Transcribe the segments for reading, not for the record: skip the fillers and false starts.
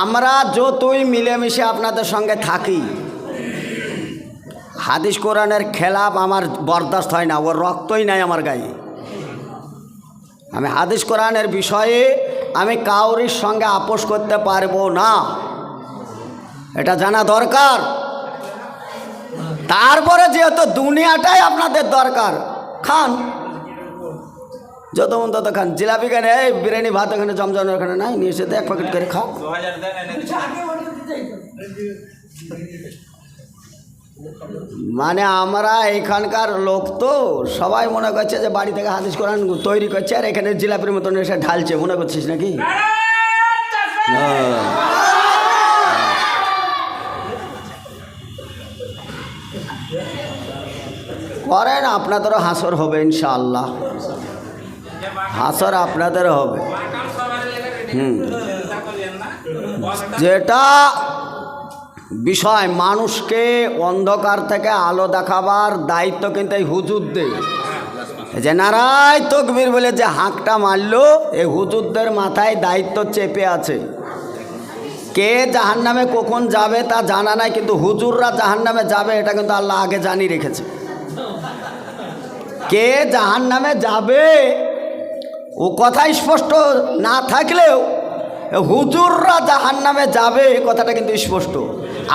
আমরা যতই মিলেমিশে আপনাদের সঙ্গে থাকি, হাদিস কোরআনের খেলাফ আমার বরদাস্ত হয় না, ওর রক্তই নাই আমার গায়ে। আমি হাদিস কোরআনের বিষয়ে আমি কাউরির সঙ্গে আপোষ করতে পারবো না, এটা জানা দরকার। তারপরে যেহেতু দুনিয়াটাই আপনাদের দরকার, খান যত মন তত খান। জিলাপি খানে, এই বিরিয়ানি ভাত এখানে জমজমের এখানে নাই, নিয়ে এসে এক প্যাকেট করে খাও। মানে আমরা এখানকার লোক তো সবাই মনে করছে যে বাড়ি থেকে হাদিস কোরআন তৈরি করছে আর এখানে জিলাপির মতন এসে ঢালছে, মনে করছিস নাকি? করেন, আপনাদেরও হাসর হবে ইনশাআল্লাহ, হাসর আপনাদেরও হবে। যেটা বিষয় মানুষকে অন্ধকার থেকে আলো দেখাবার দায়িত্ব কিন্তু এই হুজুরদের। যে নারায় তকবীর বলে যে হাঁকটা মারলো, এই হুজুরদের মাথায় দায়িত্ব চেপে আছে। কে জাহান্নামে কখন যাবে তা জানা নাই, কিন্তু হুজুররা জাহান্নামে যাবে এটা কিন্তু আল্লাহ আগে জানিয়ে রেখেছে। কে জাহান্নামে যাবে ও কথা স্পষ্ট না থাকলেও হুজুররা জাহান্নামে যাবে কথাটা কিন্তু স্পষ্ট।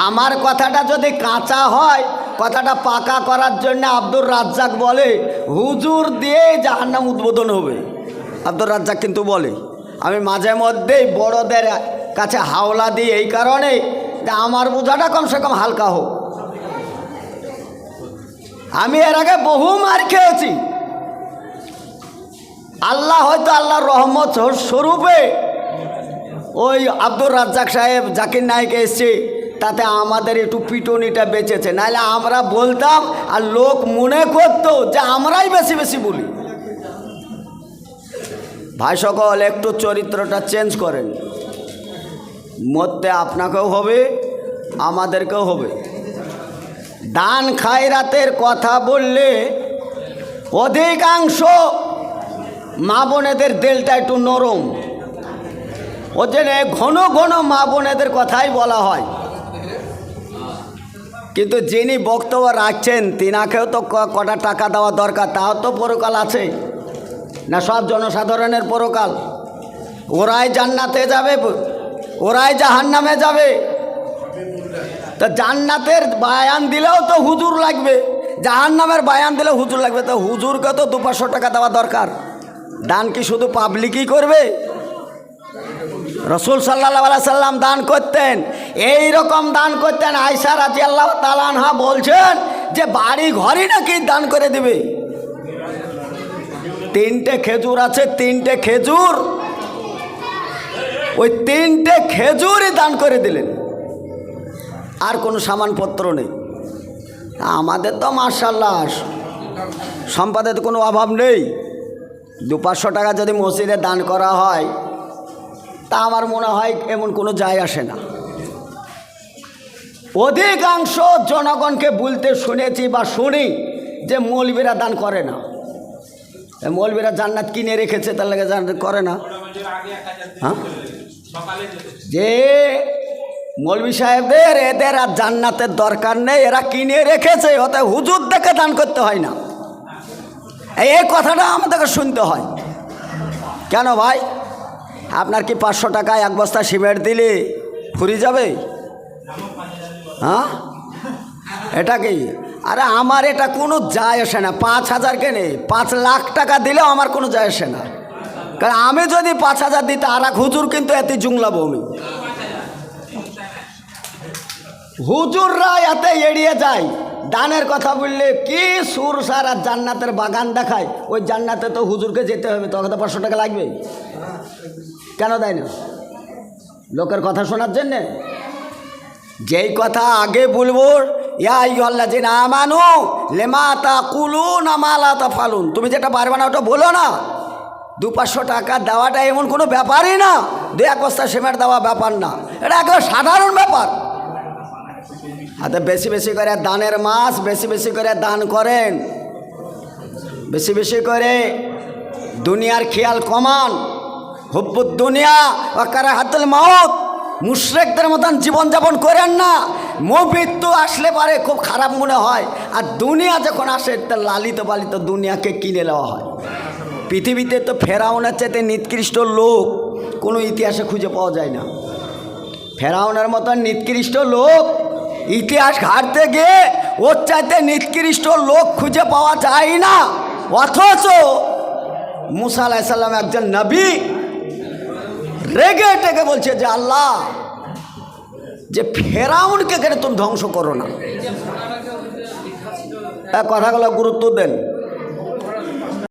আমার কথাটা যদি কাঁচা হয়, কথাটা পাকা করার জন্য আব্দুর রাজ্জাক বলে হুজুর দিয়ে জাহান্নাম উদ্বোধন হবে। আব্দুর রাজ্জাক কিন্তু বলে, আমি মাঝে মধ্যেই বড়দের কাছে হাওলা দিই এই কারণে যে আমার বোঝাটা কমসে কম হালকা হোক। আমি এর আগে বহু মার খেয়েছি, আল্লাহ হয়তো আল্লাহর রহমত স্বরূপে ওই আব্দুর রাজ্জাক সাহেব জাকির নায়েক এসছে, তাতে আমাদের একটু পিটুনিটা বেঁচেছে, নাহলে আমরা বলতাম আর লোক মনে করতো যে আমরাই বেশি বেশি বলি। ভাই সকল, একটু চরিত্রটা চেঞ্জ করেন, মরতে আপনাকেও হবে আমাদেরকেও হবে। দান খায়রাতের কথা বললে অধিকাংশ মা বোনেদের দিলটা একটু নরম, ও জন্য ঘন ঘন মা বোনেদের কথাই বলা হয়। কিন্তু যিনি বক্তব্য রাখছেন তিনাকেও তো কটা টাকা দেওয়া দরকার, তাও তো পরকাল আছে না? সব জনসাধারণের পরকাল, ওরাই জান্নাতে যাবে, ওরাই জাহান্নামে যাবে। তো জান্নাতের বায়ান দিলেও তো হুজুর লাগবে, জাহান্নামের বায়ান দিলেও হুজুর লাগবে। তো হুজুরকে তো 200-500 টাকা দেওয়া দরকার। দান কি শুধু পাবলিকই করবে? রসুল সাল্লাল্লাহু আলাইহি সাল্লাম দান করতেন, এই রকম দান করতেন। আয়েশা রাদিয়াল্লাহু তাআলা আনহা বলছেন যে বাড়ি ঘরই নাকি দান করে দেবে। 3টে খেজুর আছে, 3টে খেজুর, ওই 3টে খেজুরই দান করে দিলেন, আর কোনো সামানপত্র নেই। আমাদের তো মাশাআল্লাহ সম্পদের কোনো অভাব নেই। 200-500 টাকা যদি মসজিদে দান করা হয় তা আমার মনে হয় এমন কোনো যায় আসে না। অধিকাংশ জনগণকে বলতে শুনেছি বা শুনি যে মৌলবীরা দান করে না, মৌলবীরা জান্নাত কিনে রেখেছে তার লাগে জান্নাত করে না। হ্যাঁ, যে মৌলবী সাহেবদের এদের আর জান্নাতের দরকার নেই, এরা কিনে রেখেছে, অতএব হুজুর দেখে দান করতে হয় না। এই কথাটা আমাদেরকে শুনতে হয়। কেন ভাই, আপনার কি 500 টাকায় 1 বস্তা সিমেন্ট দিলে ফুরিয়ে যাবে? হ্যাঁ, এটা কি? আরে আমার এটা কোনো যায় আসে না। 5,000 কেনে 5 লাখ টাকা দিলেও আমার কোনো যায় আসে না, কারণ আমি যদি 5,000 দিতে আর এক হুজুর কিন্তু এতে জুংলাবো আমি। হুজুররা এতে এড়িয়ে যায়, দানের কথা বললে কি সুর সারা জান্নাতের বাগান দেখায়, ওই জান্নাতে তো হুজুরকে যেতে হবে, তখন তো 500 টাকা লাগবে। কেন দেয় না? লোকের কথা শোনার জন্যে। যেই কথা আগে বলবো, ইয়া আইয়ুহাল্লাযিনা আমানু লিমা তাকুলুনা মা লা তাফআলুন, তুমি যেটা পারবে না ওটা বলো না। 200-500 টাকা দেওয়াটা এমন কোনো ব্যাপারই না, 2-1 বস্তা সিমেন্ট দেওয়া ব্যাপার না, এটা একদম সাধারণ ব্যাপার। হাতে বেশি বেশি করে দানের মাস, বেশি বেশি করে দান করেন, বেশি বেশি করে দুনিয়ার খেয়াল কমান। হুব্বুদ দুনিয়া ওয়া কারাহাতুল মাউত, মুশরিকদের মতন জীবনযাপন করেন না। মৃত্যু আসলে পারে খুব খারাপ মনে হয়, আর দুনিয়া যখন আসে তা লালিত পালিত দুনিয়াকে কিনে নেওয়া হয়। পৃথিবীতে তো ফেরাউনের চাইতে নিকৃষ্ট লোক কোনো ইতিহাসে খুঁজে পাওয়া যায় না। ফেরাউনের মতন নিকৃষ্ট লোক ইতিহাস ঘাটতে গিয়ে ওর চাইতে নিকৃষ্ট লোক খুঁজে পাওয়া যায় না। অথচ মুসা আলাইহিস সালাম একজন নবী, রেগে টেগে বলছে যে আল্লাহ, যে ফেরাউনকে কেন তুমি ধ্বংস করো না। কথাগুলো গুরুত্ব দেন।